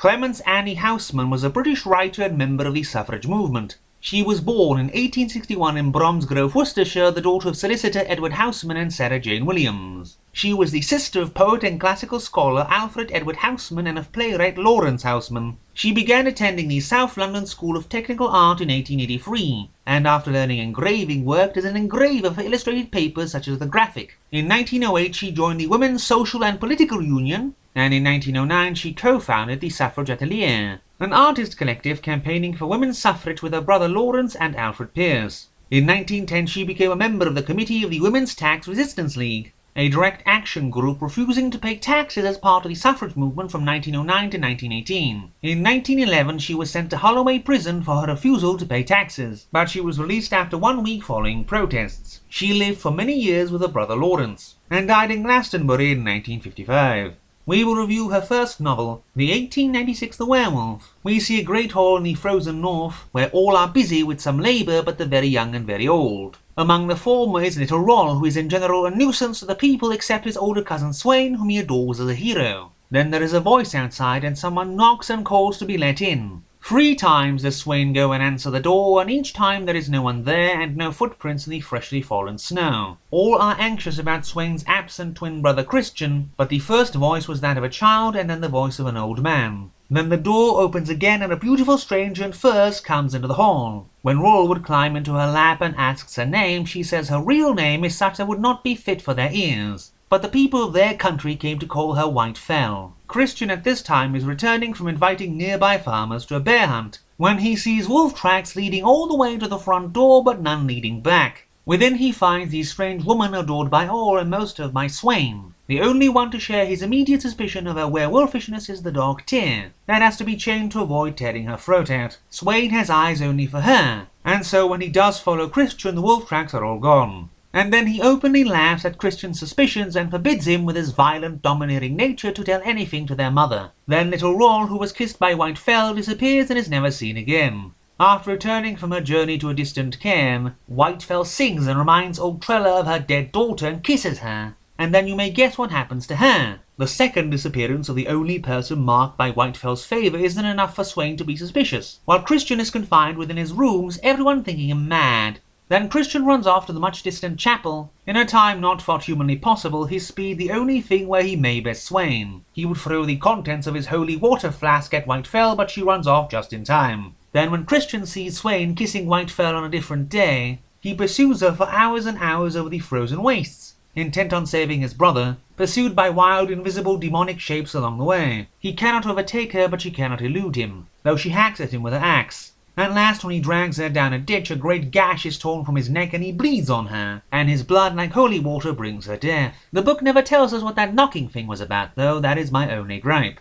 Clemence Housman was a British writer and member of the suffrage movement. She was born in 1861 in Bromsgrove, Worcestershire, the daughter of solicitor Edward Housman and Sarah Jane Williams. She was the sister of poet and classical scholar Alfred Edward Housman and of playwright Lawrence Housman. She began attending the South London School of Technical Art in 1883, and after learning engraving worked as an engraver for illustrated papers such as The Graphic. In 1908 she joined the Women's Social and Political Union, and in 1909 she co-founded the Suffrage Atelier, an artist collective campaigning for women's suffrage with her brother Lawrence and Alfred Pierce. In 1910 she became a member of the committee of the Women's Tax Resistance League, a direct action group refusing to pay taxes as part of the suffrage movement from 1909 to 1918. In 1911 she was sent to Holloway Prison for her refusal to pay taxes, but she was released after 1 week following protests. She lived for many years with her brother Lawrence, and died in Glastonbury in 1955. We will review her first novel, the 1896 The Werewolf. We see a great hall in the frozen north, where all are busy with some labour but the very young and very old. Among the former is little Roll, who is in general a nuisance to the people except his older cousin Swain, whom he adores as a hero. Then there is a voice outside and someone knocks and calls to be let in. 3 times does Swain go and answer the door, and each time there is no one there and no footprints in the freshly fallen snow. All are anxious about Swain's absent twin brother Christian, but the first voice was that of a child and then the voice of an old man. Then the door opens again and a beautiful stranger in furs comes into the hall. When Roll would climb into her lap and asks her name, she says her real name is such that would not be fit for their ears, but the people of their country came to call her White Fell. Christian at this time is returning from inviting nearby farmers to a bear hunt, when he sees wolf tracks leading all the way to the front door but none leading back. Within he finds the strange woman adored by all and most of by Swain. The only one to share his immediate suspicion of her werewolfishness is the dog Tyr, that has to be chained to avoid tearing her throat out. Swain has eyes only for her, and so when he does follow Christian the wolf tracks are all gone. And then he openly laughs at Christian's suspicions and forbids him with his violent, domineering nature to tell anything to their mother. Then little Roll, who was kissed by White Fell, disappears and is never seen again. After returning from her journey to a distant cairn, White Fell sings and reminds old Trella of her dead daughter and kisses her. And then you may guess what happens to her. The second disappearance of the only person marked by White Fell's favour isn't enough for Swain to be suspicious. While Christian is confined within his rooms, everyone thinking him mad. Then Christian runs off to the much distant chapel. In a time not thought humanly possible, his speed the only thing where he may best Swain. He would throw the contents of his holy water flask at White Fell, but she runs off just in time. Then when Christian sees Swain kissing White Fell on a different day, he pursues her for hours and hours over the frozen wastes, intent on saving his brother, pursued by wild, invisible, demonic shapes along the way. He cannot overtake her, but she cannot elude him, though she hacks at him with her axe. At last, when he drags her down a ditch, a great gash is torn from his neck and he bleeds on her, and his blood, like holy water, brings her death. The book never tells us what that knocking thing was about, though that is my only gripe.